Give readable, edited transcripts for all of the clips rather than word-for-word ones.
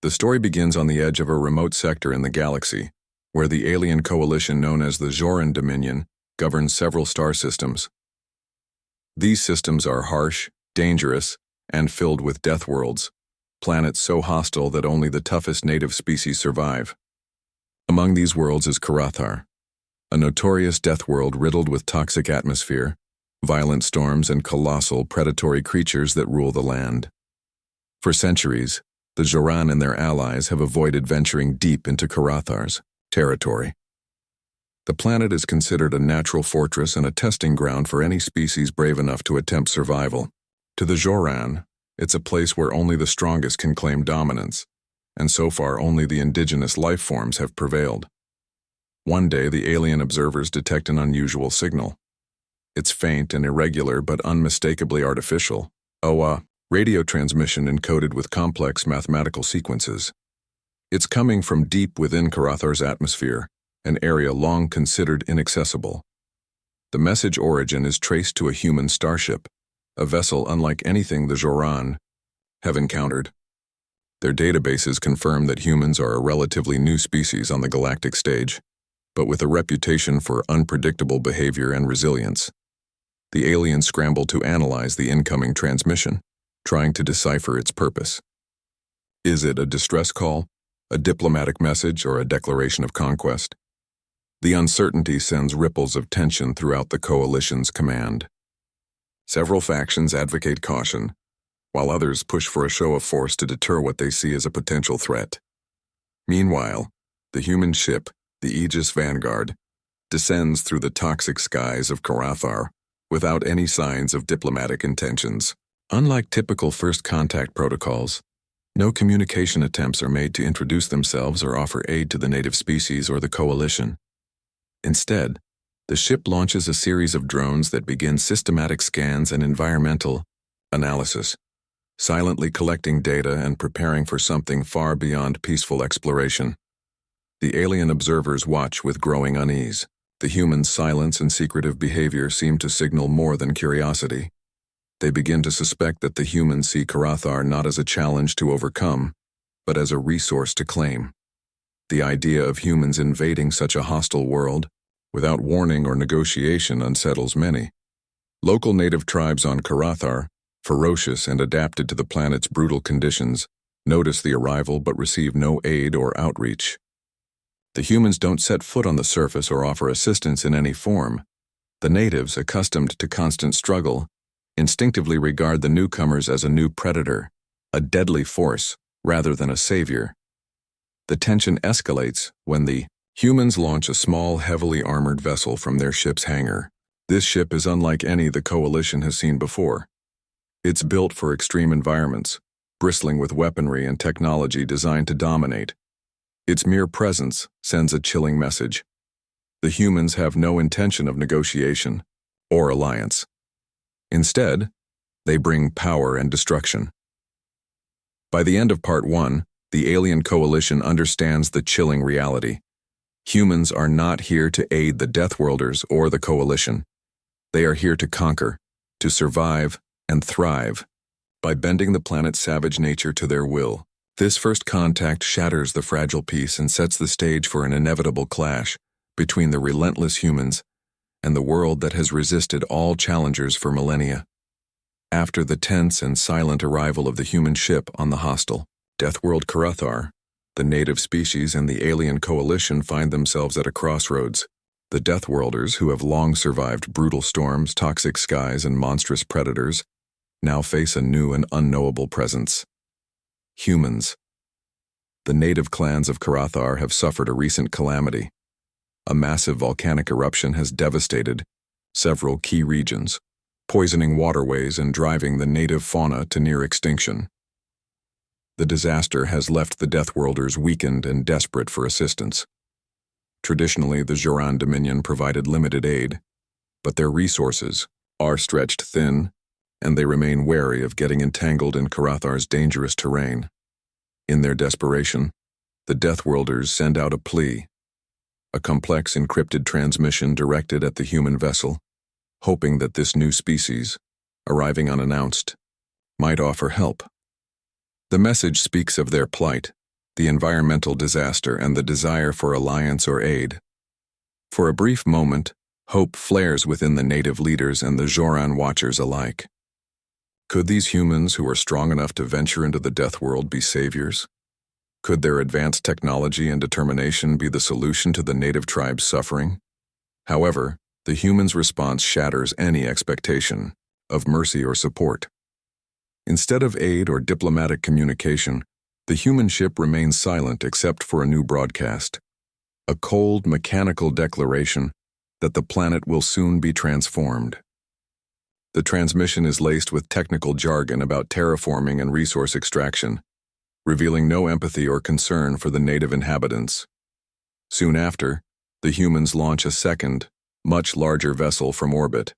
The story begins on the edge of a remote sector in the galaxy, where the alien coalition known as the Joran Dominion governs several star systems. These systems are harsh, dangerous, and filled with Deathworlds, planets so hostile that only the toughest native species survive. Among these worlds is Karathar, a notorious death world riddled with toxic atmosphere, violent storms, and colossal predatory creatures that rule the land. For centuries, the Joran and their allies have avoided venturing deep into Karathar's territory. The planet is considered a natural fortress and a testing ground for any species brave enough to attempt survival. To the Joran, it's a place where only the strongest can claim dominance, and so far only the indigenous life forms have prevailed. One day, the alien observers detect an unusual signal. It's faint and irregular but unmistakably artificial. Radio transmission encoded with complex mathematical sequences. It's coming from deep within Karathar's atmosphere, an area long considered inaccessible. The message origin is traced to a human starship, a vessel unlike anything the Joran have encountered. Their databases confirm that humans are a relatively new species on the galactic stage, but with a reputation for unpredictable behavior and resilience. The aliens scramble to analyze the incoming transmission, trying to decipher its purpose. Is it a distress call, a diplomatic message, or a declaration of conquest? The uncertainty sends ripples of tension throughout the coalition's command. Several factions advocate caution, while others push for a show of force to deter what they see as a potential threat. Meanwhile, the human ship, the Aegis Vanguard, descends through the toxic skies of Karathar without any signs of diplomatic intentions. Unlike typical first contact protocols, no communication attempts are made to introduce themselves or offer aid to the native species or the coalition. Instead, the ship launches a series of drones that begin systematic scans and environmental analysis, silently collecting data and preparing for something far beyond peaceful exploration. The alien observers watch with growing unease. The humans' silence and secretive behavior seem to signal more than curiosity. They begin to suspect that the humans see Karathar not as a challenge to overcome, but as a resource to claim. The idea of humans invading such a hostile world, without warning or negotiation, unsettles many. Local native tribes on Karathar, ferocious and adapted to the planet's brutal conditions, notice the arrival but receive no aid or outreach. The humans don't set foot on the surface or offer assistance in any form. The natives, accustomed to constant struggle, instinctively regard the newcomers as a new predator, a deadly force, rather than a savior. The tension escalates when the humans launch a small, heavily armored vessel from their ship's hangar. This ship is unlike any the coalition has seen before. It's built for extreme environments, bristling with weaponry and technology designed to dominate. Its mere presence sends a chilling message. The humans have no intention of negotiation or alliance. Instead, they bring power and destruction. By the end of Part 1, the alien coalition understands the chilling reality. Humans are not here to aid the Deathworlders or the coalition. They are here to conquer, to survive, and thrive. By bending the planet's savage nature to their will, this first contact shatters the fragile peace and sets the stage for an inevitable clash between the relentless humans and the world that has resisted all challengers for millennia. After the tense and silent arrival of the human ship on the hostile Deathworld Karathar, the native species and the alien coalition find themselves at a crossroads. The Deathworlders, who have long survived brutal storms, toxic skies, and monstrous predators, now face a new and unknowable presence. Humans. The native clans of Karathar have suffered a recent calamity. A massive volcanic eruption has devastated several key regions, poisoning waterways and driving the native fauna to near extinction. The disaster has left the Deathworlders weakened and desperate for assistance. Traditionally, the Joran Dominion provided limited aid, but their resources are stretched thin, and they remain wary of getting entangled in Karathar's dangerous terrain. In their desperation, the Deathworlders send out a plea, a complex encrypted transmission directed at the human vessel, hoping that this new species, arriving unannounced, might offer help. The message speaks of their plight, the environmental disaster, and the desire for alliance or aid. For a brief moment, hope flares within the native leaders and the Joran watchers alike. Could these humans who are strong enough to venture into the Deathworld be saviors? Could their advanced technology and determination be the solution to the native tribe's suffering? However, the humans' response shatters any expectation of mercy or support. Instead of aid or diplomatic communication, the human ship remains silent except for a new broadcast, a cold, mechanical declaration that the planet will soon be transformed. The transmission is laced with technical jargon about terraforming and resource extraction, revealing no empathy or concern for the native inhabitants. Soon after, the humans launch a second, much larger vessel from orbit,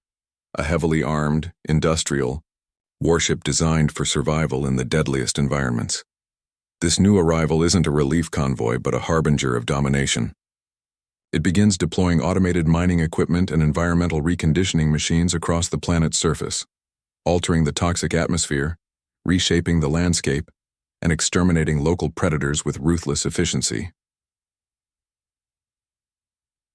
a heavily armed, industrial, warship designed for survival in the deadliest environments. This new arrival isn't a relief convoy but a harbinger of domination. It begins deploying automated mining equipment and environmental reconditioning machines across the planet's surface, altering the toxic atmosphere, reshaping the landscape, and exterminating local predators with ruthless efficiency.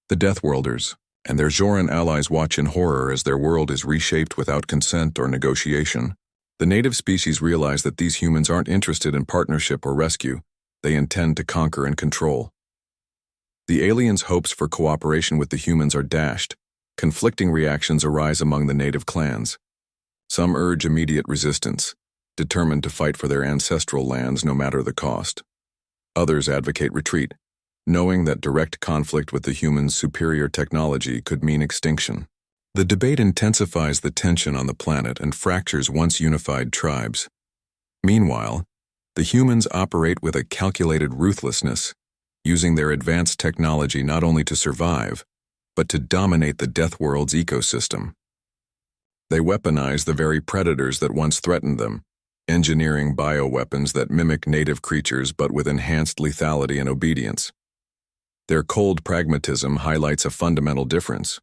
The Deathworlders and their Joran allies watch in horror as their world is reshaped without consent or negotiation. The native species realize that these humans aren't interested in partnership or rescue. They intend to conquer and control. The aliens' hopes for cooperation with the humans are dashed. Conflicting reactions arise among the native clans. Some urge immediate resistance, determined to fight for their ancestral lands no matter the cost. Others advocate retreat, knowing that direct conflict with the humans' superior technology could mean extinction. The debate intensifies the tension on the planet and fractures once unified tribes. Meanwhile, the humans operate with a calculated ruthlessness, using their advanced technology not only to survive, but to dominate the Deathworld's ecosystem. They weaponize the very predators that once threatened them, engineering bioweapons that mimic native creatures but with enhanced lethality and obedience. Their cold pragmatism highlights a fundamental difference.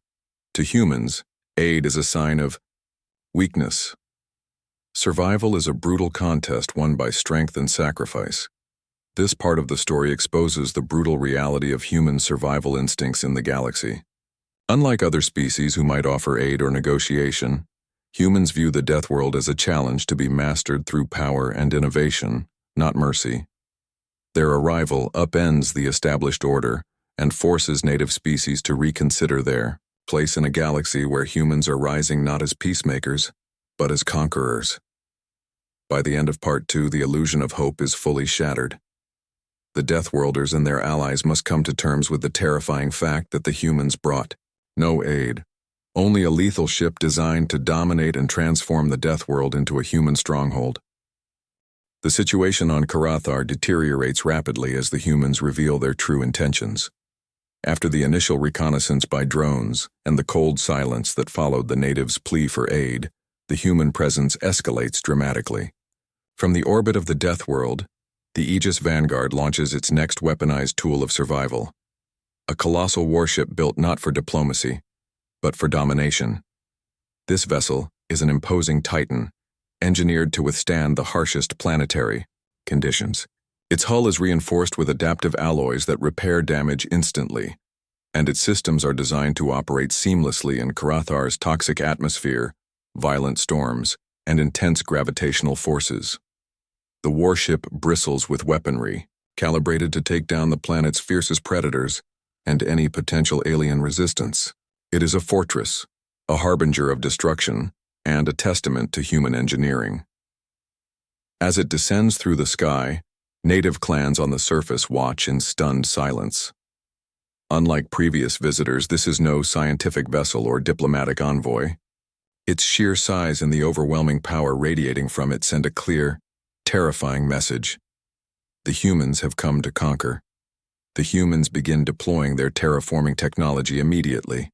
To humans, aid is a sign of weakness. Survival is a brutal contest won by strength and sacrifice. This part of the story exposes the brutal reality of human survival instincts in the galaxy. Unlike other species who might offer aid or negotiation, humans view the Deathworld as a challenge to be mastered through power and innovation, not mercy. Their arrival upends the established order and forces native species to reconsider their place in a galaxy where humans are rising not as peacemakers, but as conquerors. By the end of Part 2, the illusion of hope is fully shattered. The Deathworlders and their allies must come to terms with the terrifying fact that the humans brought no aid, only a lethal ship designed to dominate and transform the Deathworld into a human stronghold. The situation on Karathar deteriorates rapidly as the humans reveal their true intentions. After the initial reconnaissance by drones and the cold silence that followed the natives' plea for aid, the human presence escalates dramatically. From the orbit of the Deathworld, the Aegis Vanguard launches its next weaponized tool of survival, a colossal warship built not for diplomacy, but for domination. This vessel is an imposing titan, engineered to withstand the harshest planetary conditions. Its hull is reinforced with adaptive alloys that repair damage instantly, and its systems are designed to operate seamlessly in Karathar's toxic atmosphere, violent storms, and intense gravitational forces. The warship bristles with weaponry, calibrated to take down the planet's fiercest predators and any potential alien resistance. It is a fortress, a harbinger of destruction, and a testament to human engineering. As it descends through the sky, native clans on the surface watch in stunned silence. Unlike previous visitors, this is no scientific vessel or diplomatic envoy. Its sheer size and the overwhelming power radiating from it send a clear, terrifying message. The humans have come to conquer. The humans begin deploying their terraforming technology immediately.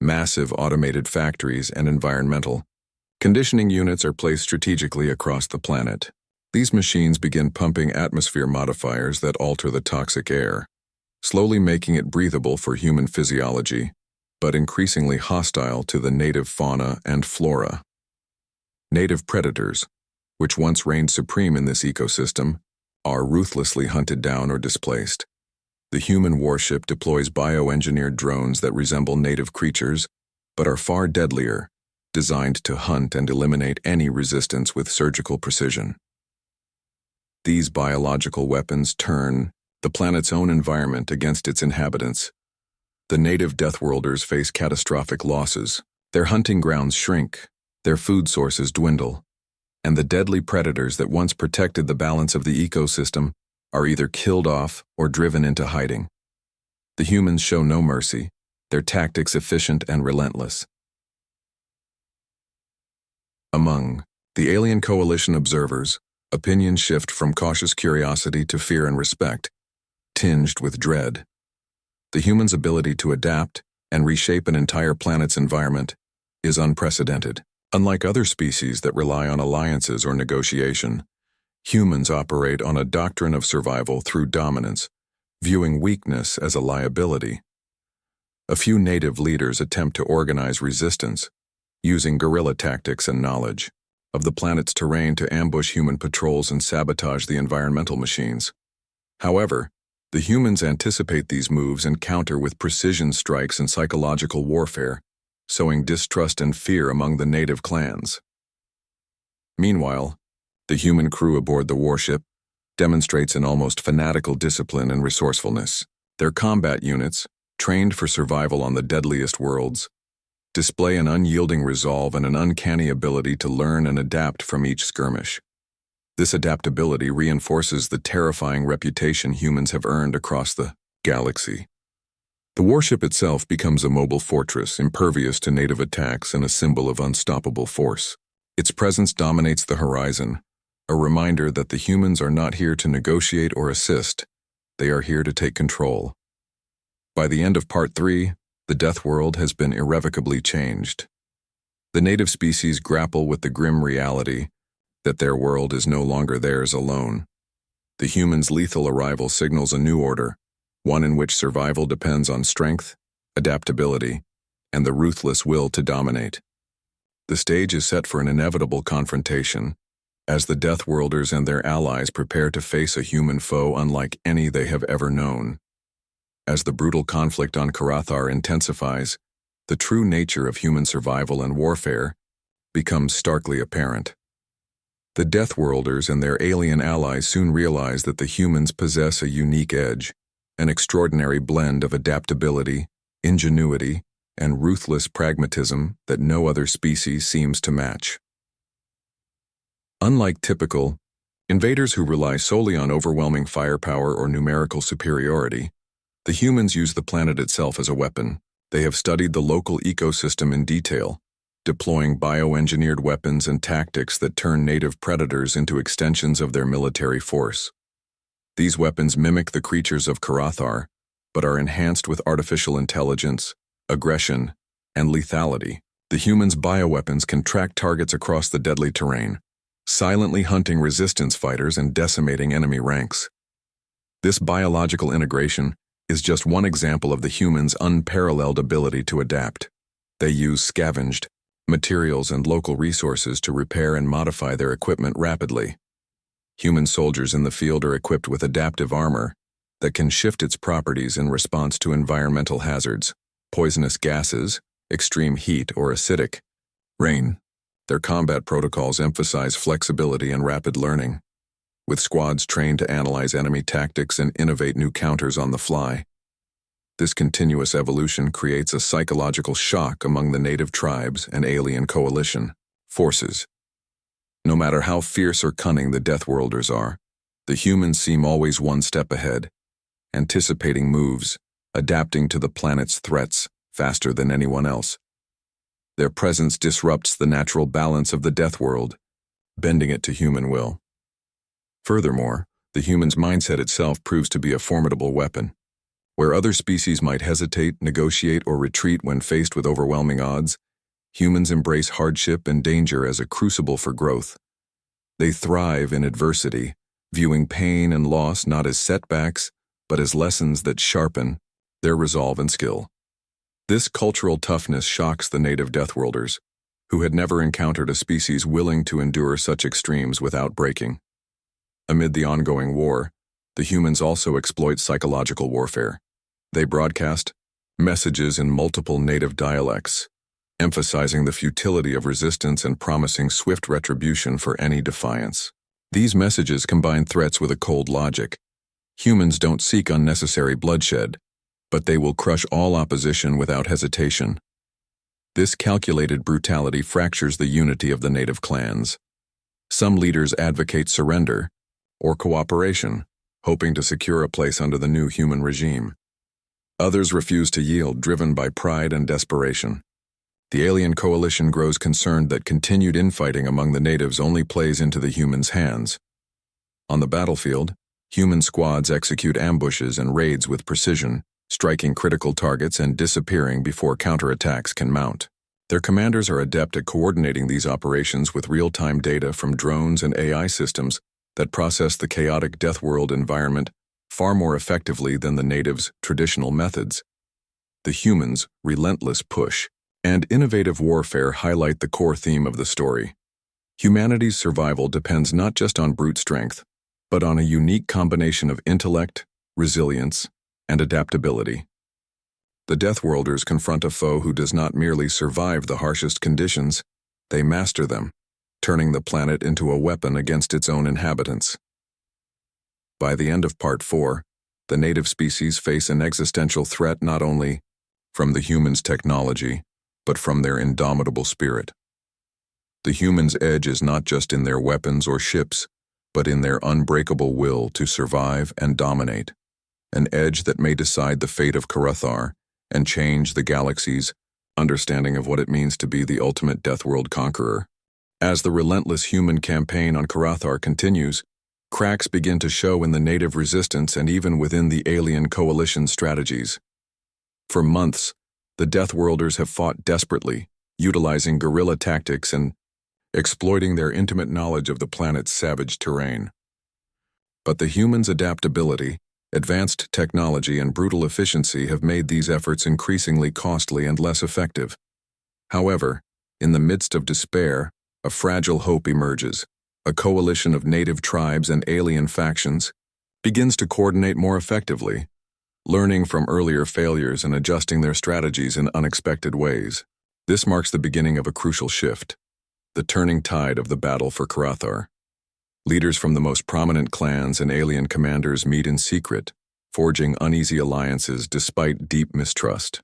Massive automated factories and environmental conditioning units are placed strategically across the planet. These machines begin pumping atmosphere modifiers that alter the toxic air, slowly making it breathable for human physiology, but increasingly hostile to the native fauna and flora. Native predators, which once reigned supreme in this ecosystem, are ruthlessly hunted down or displaced. The human warship deploys bioengineered drones that resemble native creatures, but are far deadlier, designed to hunt and eliminate any resistance with surgical precision. These biological weapons turn the planet's own environment against its inhabitants. The native Deathworlders face catastrophic losses. Their hunting grounds shrink, their food sources dwindle, and the deadly predators that once protected the balance of the ecosystem are either killed off or driven into hiding. The humans show no mercy, their tactics efficient and relentless. Among the alien coalition observers, opinions shift from cautious curiosity to fear and respect, tinged with dread. The human's ability to adapt and reshape an entire planet's environment is unprecedented. Unlike other species that rely on alliances or negotiation, humans operate on a doctrine of survival through dominance, viewing weakness as a liability. A few native leaders attempt to organize resistance, using guerrilla tactics and knowledge of the planet's terrain to ambush human patrols and sabotage the environmental machines. However, the humans anticipate these moves and counter with precision strikes and psychological warfare, sowing distrust and fear among the native clans. Meanwhile, the human crew aboard the warship demonstrates an almost fanatical discipline and resourcefulness. Their combat units, trained for survival on the deadliest worlds, display an unyielding resolve and an uncanny ability to learn and adapt from each skirmish. This adaptability reinforces the terrifying reputation humans have earned across the galaxy. The warship itself becomes a mobile fortress, impervious to native attacks and a symbol of unstoppable force. Its presence dominates the horizon, a reminder that the humans are not here to negotiate or assist, they are here to take control. By the end of Part 3, the Deathworld has been irrevocably changed. The native species grapple with the grim reality that their world is no longer theirs alone. The humans' lethal arrival signals a new order, one in which survival depends on strength, adaptability, and the ruthless will to dominate. The stage is set for an inevitable confrontation, as the Deathworlders and their allies prepare to face a human foe unlike any they have ever known. As the brutal conflict on Karathar intensifies, the true nature of human survival and warfare becomes starkly apparent. The Deathworlders and their alien allies soon realize that the humans possess a unique edge, an extraordinary blend of adaptability, ingenuity, and ruthless pragmatism that no other species seems to match. Unlike typical invaders who rely solely on overwhelming firepower or numerical superiority, the humans use the planet itself as a weapon. They have studied the local ecosystem in detail, deploying bioengineered weapons and tactics that turn native predators into extensions of their military force. These weapons mimic the creatures of Karathar, but are enhanced with artificial intelligence, aggression, and lethality. The humans' bioweapons can track targets across the deadly terrain, silently hunting resistance fighters and decimating enemy ranks. This biological integration is just one example of the humans' unparalleled ability to adapt. They use scavenged materials and local resources to repair and modify their equipment rapidly. Human soldiers in the field are equipped with adaptive armor that can shift its properties in response to environmental hazards, poisonous gases, extreme heat, or acidic rain. Their combat protocols emphasize flexibility and rapid learning, with squads trained to analyze enemy tactics and innovate new counters on the fly. This continuous evolution creates a psychological shock among the native tribes and alien coalition forces. No matter how fierce or cunning the Deathworlders are, the humans seem always one step ahead, anticipating moves, adapting to the planet's threats faster than anyone else. Their presence disrupts the natural balance of the Deathworld, bending it to human will. Furthermore, the human's mindset itself proves to be a formidable weapon. Where other species might hesitate, negotiate, or retreat when faced with overwhelming odds, humans embrace hardship and danger as a crucible for growth. They thrive in adversity, viewing pain and loss not as setbacks, but as lessons that sharpen their resolve and skill. This cultural toughness shocks the native Deathworlders, who had never encountered a species willing to endure such extremes without breaking. Amid the ongoing war, the humans also exploit psychological warfare. They broadcast messages in multiple native dialects, emphasizing the futility of resistance and promising swift retribution for any defiance. These messages combine threats with a cold logic. Humans don't seek unnecessary bloodshed, but they will crush all opposition without hesitation. This calculated brutality fractures the unity of the native clans. Some leaders advocate surrender or cooperation, hoping to secure a place under the new human regime. Others refuse to yield, driven by pride and desperation. The alien coalition grows concerned that continued infighting among the natives only plays into the humans' hands. On the battlefield, human squads execute ambushes and raids with precision, striking critical targets and disappearing before counterattacks can mount. Their commanders are adept at coordinating these operations with real-time data from drones and AI systems that process the chaotic Deathworld environment far more effectively than the natives' traditional methods. The humans' relentless push and innovative warfare highlight the core theme of the story. Humanity's survival depends not just on brute strength, but on a unique combination of intellect, resilience, and adaptability. The Deathworlders confront a foe who does not merely survive the harshest conditions, they master them, turning the planet into a weapon against its own inhabitants. By the end of Part 4, the native species face an existential threat not only from the humans' technology, but from their indomitable spirit. The humans' edge is not just in their weapons or ships, but in their unbreakable will to survive and dominate, an edge that may decide the fate of Karathar and change the galaxy's understanding of what it means to be the ultimate Deathworld conqueror. As the relentless human campaign on Karathar continues, cracks begin to show in the native resistance and even within the alien coalition strategies. For months, the Deathworlders have fought desperately, utilizing guerrilla tactics and exploiting their intimate knowledge of the planet's savage terrain. But the humans' adaptability, advanced technology, and brutal efficiency have made these efforts increasingly costly and less effective. However, in the midst of despair, a fragile hope emerges. A coalition of native tribes and alien factions begins to coordinate more effectively, learning from earlier failures and adjusting their strategies in unexpected ways. This marks the beginning of a crucial shift, the turning tide of the battle for Karathar. Leaders from the most prominent clans and alien commanders meet in secret, forging uneasy alliances despite deep mistrust.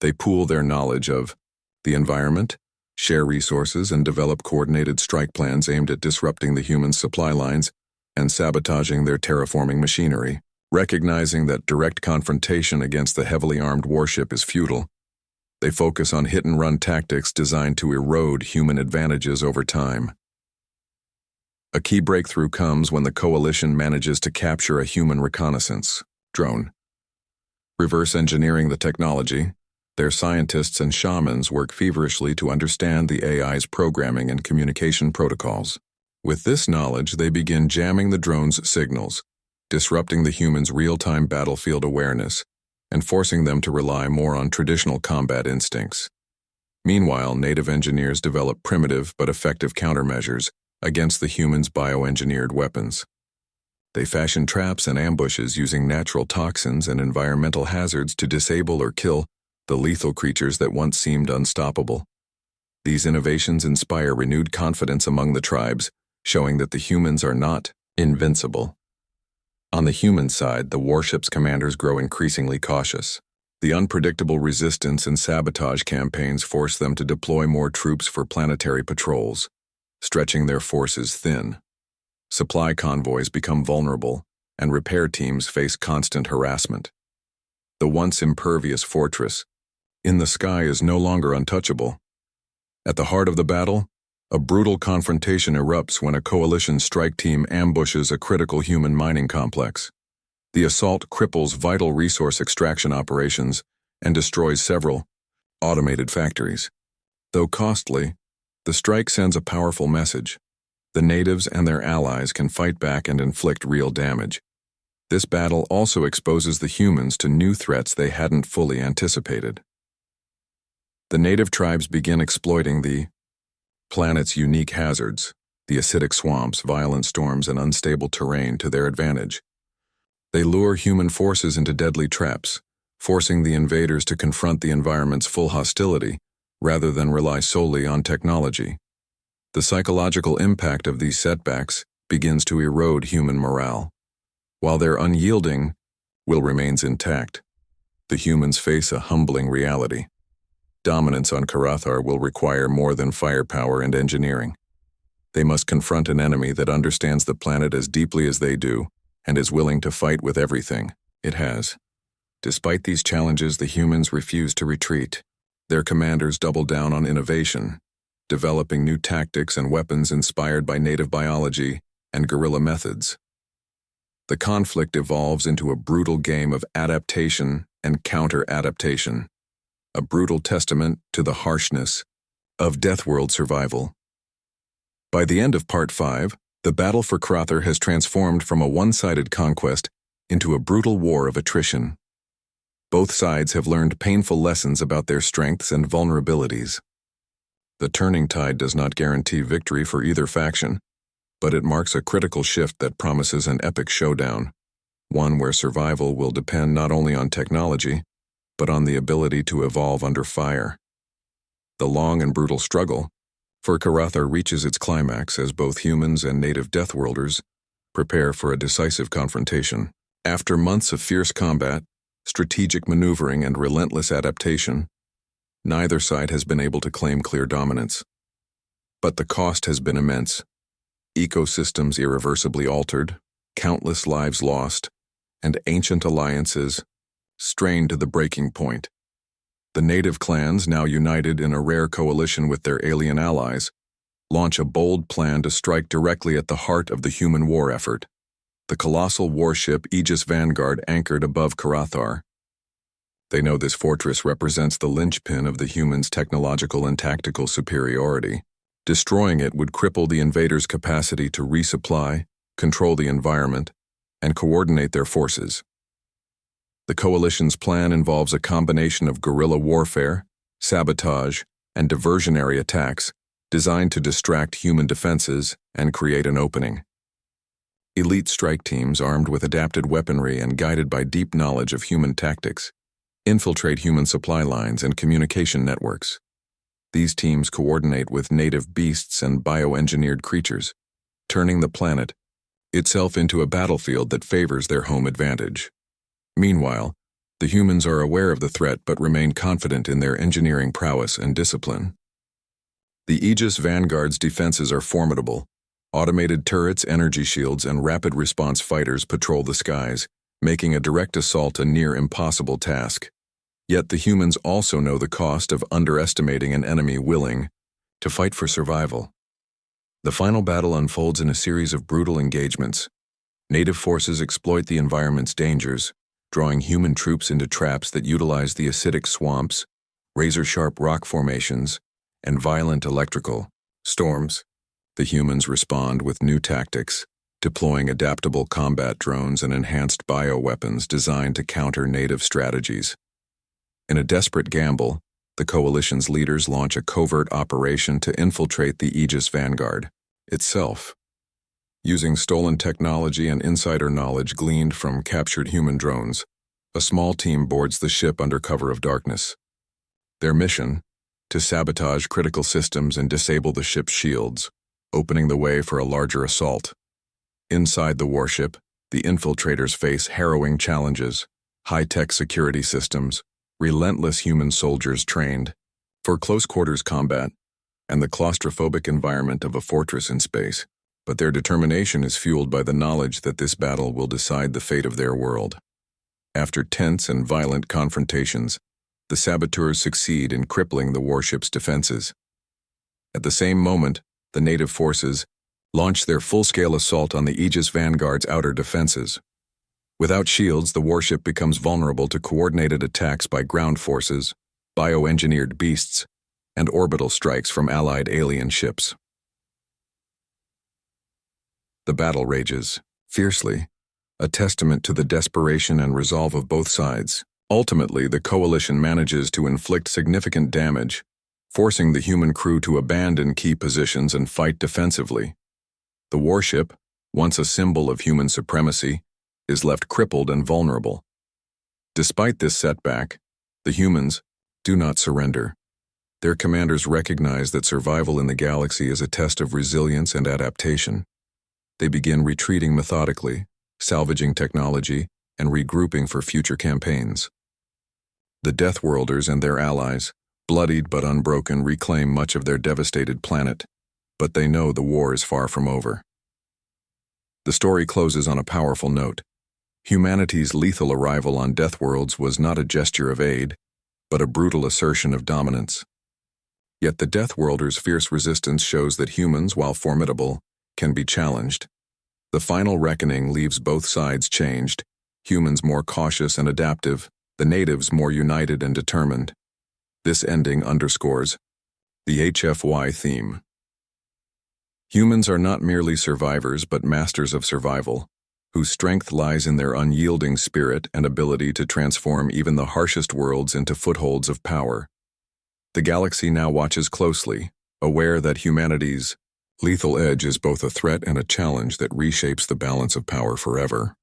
They pool their knowledge of the environment, share resources, and develop coordinated strike plans aimed at disrupting the human supply lines and sabotaging their terraforming machinery. Recognizing that direct confrontation against the heavily armed warship is futile, they focus on hit-and-run tactics designed to erode human advantages over time. A key breakthrough comes when the coalition manages to capture a human reconnaissance drone. Reverse engineering the technology, their scientists and shamans work feverishly to understand the AI's programming and communication protocols. With this knowledge, they begin jamming the drone's signals, disrupting the humans' real-time battlefield awareness, and forcing them to rely more on traditional combat instincts. Meanwhile, native engineers develop primitive but effective countermeasures against the humans' bioengineered weapons. They fashion traps and ambushes using natural toxins and environmental hazards to disable or kill the lethal creatures that once seemed unstoppable. These innovations inspire renewed confidence among the tribes, showing that the humans are not invincible. On the human side, the warship's commanders grow increasingly cautious. The unpredictable resistance and sabotage campaigns force them to deploy more troops for planetary patrols, stretching their forces thin. Supply convoys become vulnerable, and repair teams face constant harassment. The once impervious fortress in the sky is no longer untouchable. At the heart of the battle, a brutal confrontation erupts when a coalition strike team ambushes a critical human mining complex. The assault cripples vital resource extraction operations and destroys several automated factories. Though costly, the strike sends a powerful message. The natives and their allies can fight back and inflict real damage. This battle also exposes the humans to new threats they hadn't fully anticipated. The native tribes begin exploiting the planet's unique hazards, the acidic swamps, violent storms, and unstable terrain to their advantage. They lure human forces into deadly traps, forcing the invaders to confront the environment's full hostility rather than rely solely on technology. The psychological impact of these setbacks begins to erode human morale. While their unyielding will remains intact, the humans face a humbling reality. Dominance on Karathar will require more than firepower and engineering. They must confront an enemy that understands the planet as deeply as they do and is willing to fight with everything it has. Despite these challenges, the humans refuse to retreat. Their commanders double down on innovation, developing new tactics and weapons inspired by native biology and guerrilla methods. The conflict evolves into a brutal game of adaptation and counter-adaptation, a brutal testament to the harshness of Deathworld survival. By the end of Part 5, the battle for Karathar has transformed from a one-sided conquest into a brutal war of attrition. Both sides have learned painful lessons about their strengths and vulnerabilities. The turning tide does not guarantee victory for either faction, but it marks a critical shift that promises an epic showdown, one where survival will depend not only on technology, but on the ability to evolve under fire. The long and brutal struggle for Karathar reaches its climax as both humans and native Deathworlders prepare for a decisive confrontation. After months of fierce combat, strategic maneuvering, and relentless adaptation, neither side has been able to claim clear dominance. But the cost has been immense. Ecosystems irreversibly altered, countless lives lost, and ancient alliances strained to the breaking point. The native clans, now united in a rare coalition with their alien allies, launch a bold plan to strike directly at the heart of the human war effort, the colossal warship Aegis Vanguard anchored above Karathar. They know this fortress represents the linchpin of the humans' technological and tactical superiority. Destroying it would cripple the invaders' capacity to resupply, control the environment, and coordinate their forces. The coalition's plan involves a combination of guerrilla warfare, sabotage, and diversionary attacks designed to distract human defenses and create an opening. Elite strike teams armed with adapted weaponry and guided by deep knowledge of human tactics infiltrate human supply lines and communication networks. These teams coordinate with native beasts and bioengineered creatures, turning the planet itself into a battlefield that favors their home advantage. Meanwhile, the humans are aware of the threat but remain confident in their engineering prowess and discipline. The Aegis Vanguard's defenses are formidable. Automated turrets, energy shields, and rapid response fighters patrol the skies, making a direct assault a near impossible task. Yet the humans also know the cost of underestimating an enemy willing to fight for survival. The final battle unfolds in a series of brutal engagements. Native forces exploit the environment's dangers, drawing human troops into traps that utilize the acidic swamps, razor-sharp rock formations, and violent electrical storms. The humans respond with new tactics, deploying adaptable combat drones and enhanced bioweapons designed to counter native strategies. In a desperate gamble, the coalition's leaders launch a covert operation to infiltrate the Aegis Vanguard itself. Using stolen technology and insider knowledge gleaned from captured human drones, a small team boards the ship under cover of darkness. Their mission: to sabotage critical systems and disable the ship's shields, opening the way for a larger assault. Inside the warship, the infiltrators face harrowing challenges: high-tech security systems, relentless human soldiers trained for close-quarters combat, and the claustrophobic environment of a fortress in space. But their determination is fueled by the knowledge that this battle will decide the fate of their world. After tense and violent confrontations, the saboteurs succeed in crippling the warship's defenses. At the same moment, the native forces launch their full-scale assault on the Aegis Vanguard's outer defenses. Without shields, the warship becomes vulnerable to coordinated attacks by ground forces, bioengineered beasts, and orbital strikes from allied alien ships. The battle rages fiercely, a testament to the desperation and resolve of both sides. Ultimately, the coalition manages to inflict significant damage, forcing the human crew to abandon key positions and fight defensively. The warship, once a symbol of human supremacy, is left crippled and vulnerable. Despite this setback, the humans do not surrender. Their commanders recognize that survival in the galaxy is a test of resilience and adaptation. They begin retreating methodically, salvaging technology, and regrouping for future campaigns. The Deathworlders and their allies, bloodied but unbroken, reclaim much of their devastated planet, but they know the war is far from over. The story closes on a powerful note. Humanity's lethal arrival on Deathworlds was not a gesture of aid, but a brutal assertion of dominance. Yet the Deathworlders' fierce resistance shows that humans, while formidable, can be challenged. The final reckoning leaves both sides changed, humans more cautious and adaptive, the natives more united and determined. This ending underscores the HFY theme. Humans are not merely survivors but masters of survival, whose strength lies in their unyielding spirit and ability to transform even the harshest worlds into footholds of power. The galaxy now watches closely, aware that humanity's lethal edge is both a threat and a challenge that reshapes the balance of power forever.